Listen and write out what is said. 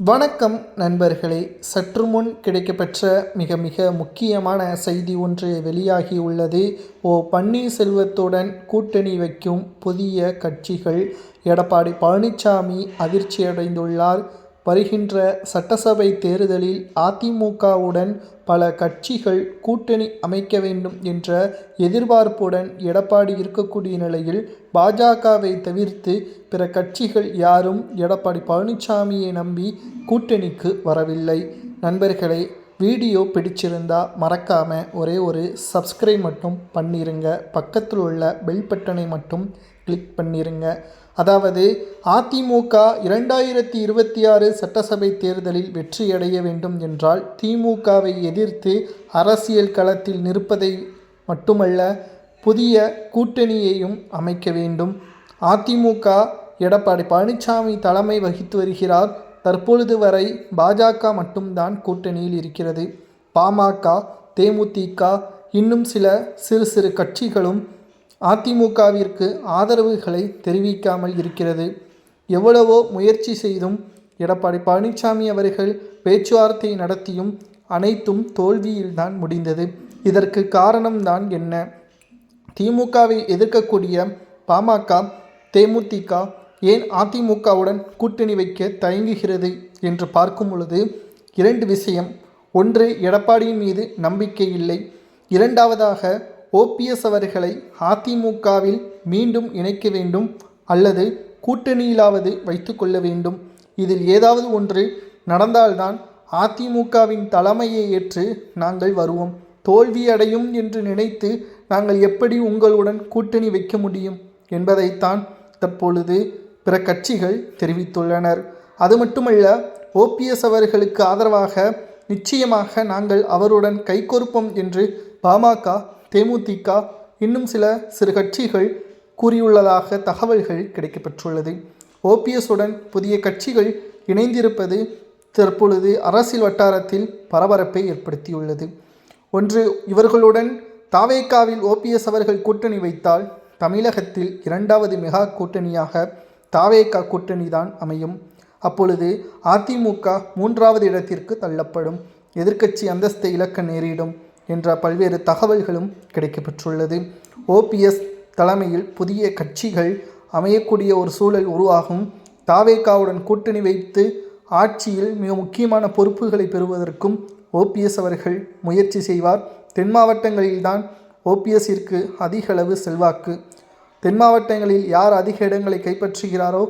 வணக்கம் நண்பர்களே. சற்று முன் கிடைக்கப்பெற்ற மிக முக்கியமான செய்தி ஒன்று வெளியாகியுள்ளது. பன்னீர்செல்வத்துடன் கூட்டணி வைக்கும் புதிய கட்சிகள். எடப்பாடி பழனிசாமி அதிர்ச்சியடைந்துள்ளார். வருகின்ற சட்டசபை தேர்தலில் அதிமுகவுடன் பல கட்சிகள் கூட்டணி அமைக்க வேண்டும் என்ற எதிர்பார்ப்புடன் எடப்பாடி இருக்கக்கூடிய நிலையில் பாஜகவை தவிர்த்து பிற கட்சிகள் யாரும் எடப்பாடி பழனிசாமியை நம்பி கூட்டணிக்கு வரவில்லை. நண்பர்களே, வீடியோ பிடிச்சிருந்தா மறக்காம ஒரே ஒரு சப்ஸ்கிரைப் மட்டும் பண்ணிருங்க. பக்கத்தில் உள்ள பெல் பட்டனை மட்டும் கிளிக் பண்ணிருங்க. அதாவது அதிமுக 2026 சட்டசபை தேர்தலில் வெற்றியடைய வேண்டும் என்றால் திமுகவை எதிர்த்து அரசியல் களத்தில் நிற்பதை மட்டுமல்ல, புதிய கூட்டணியையும் அமைக்க வேண்டும். அதிமுக எடப்பாடி பழனிசாமி தலைமை வகித்து வருகிறார். தற்பொழுது வரை பாஜக மட்டும்தான் கூட்டணியில் இருக்கிறது. பாமக, தேமுதிக, இன்னும் சிறு கட்சிகளும் அதிமுகவிற்கு ஆதரவுகளை தெரிவிக்காமல் இருக்கிறது. எவ்வளவோ முயற்சி செய்தும் எடப்பாடி பழனிசாமி அவர்கள் பேச்சுவார்த்தை நடத்தியும் அனைத்தும் தோல்வியில்தான் முடிந்தது. இதற்கு காரணம்தான் என்ன? திமுகவை எதிர்க்கக்கூடிய பாமக, தேமுதிக ஏன் அதிமுகவுடன் கூட்டணி வைக்க தயங்குகிறது என்று பார்க்கும் பொழுது 2 விஷயம். ஒன்று, எடப்பாடியின் மீது நம்பிக்கை இல்லை. இரண்டாவதாக, OPS அவர்களை அதிமுகவில் மீண்டும் இணைக்க வேண்டும் அல்லது கூட்டணியிலாவது வைத்து கொள்ள வேண்டும். இதில் ஏதாவது ஒன்று நடந்தால்தான் அதிமுகவின் தலைமையை ஏற்று நாங்கள் வருவோம். தோல்வியடையும் என்று நினைத்து நாங்கள் எப்படி உங்களுடன் கூட்டணி வைக்க முடியும் என்பதைத்தான் தற்பொழுது பிற கட்சிகள் தெரிவித்துள்ளனர். அது மட்டுமல்ல, OPS அவர்களுக்கு ஆதரவாக நிச்சயமாக நாங்கள் அவருடன் கைகோர்ப்போம் என்று பாமக, தேமுதிக இன்னும் சிறு கட்சிகள் கூறியுள்ளதாக தகவல்கள் கிடைக்கப்பெற்றுள்ளது. OPS உடன் புதிய கட்சிகள் இணைந்திருப்பது தற்பொழுது அரசியல் வட்டாரத்தில் பரபரப்பை ஏற்படுத்தியுள்ளது. ஒன்று, இவர்களுடன் தாவேகாவில் OPS அவர்கள் கூட்டணி வைத்தால் தமிழகத்தில் 2வது மெகா கூட்டணியாக தாவேகா கூட்டணி தான் அமையும். அப்பொழுது அதிமுக 3வது இடத்திற்கு தள்ளப்படும், எதிர்க்கட்சி அந்தஸ்தை இழக்க நேரிடும் என்ற பல்வேறு தகவல்களும் கிடைக்கப்பெற்றுள்ளது. OPS தலைமையில் புதிய கட்சிகள் அமையக்கூடிய ஒரு சூழல் உருவாகும். தாவேகாவுடன் கூட்டணி வைத்து ஆட்சியில் மிக முக்கியமான பொறுப்புகளை பெறுவதற்கும் OPS அவர்கள் முயற்சி செய்வார். தென் மாவட்டங்களில்தான் OPSற்கு அதிக அளவு செல்வாக்கு. தென் மாவட்டங்களில் யார் அதிக இடங்களை கைப்பற்றுகிறாரோ